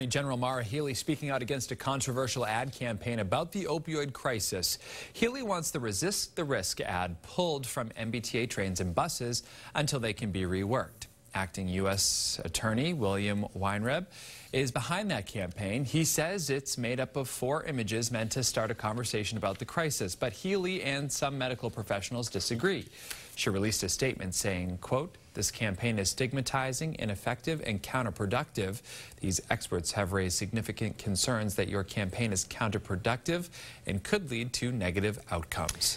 General Maura Healey speaking out against a controversial ad campaign about the opioid crisis. Healey wants the Resist the Risk ad pulled from MBTA trains and buses until they can be reworked. Acting U.S. Attorney William Weinreb is behind that campaign. He says it's made up of 4 images meant to start a conversation about the crisis, but Healey and some medical professionals disagree. She released a statement saying, quote, "This campaign is stigmatizing, ineffective, and counterproductive. These experts have raised significant concerns that your campaign is counterproductive and could lead to negative outcomes."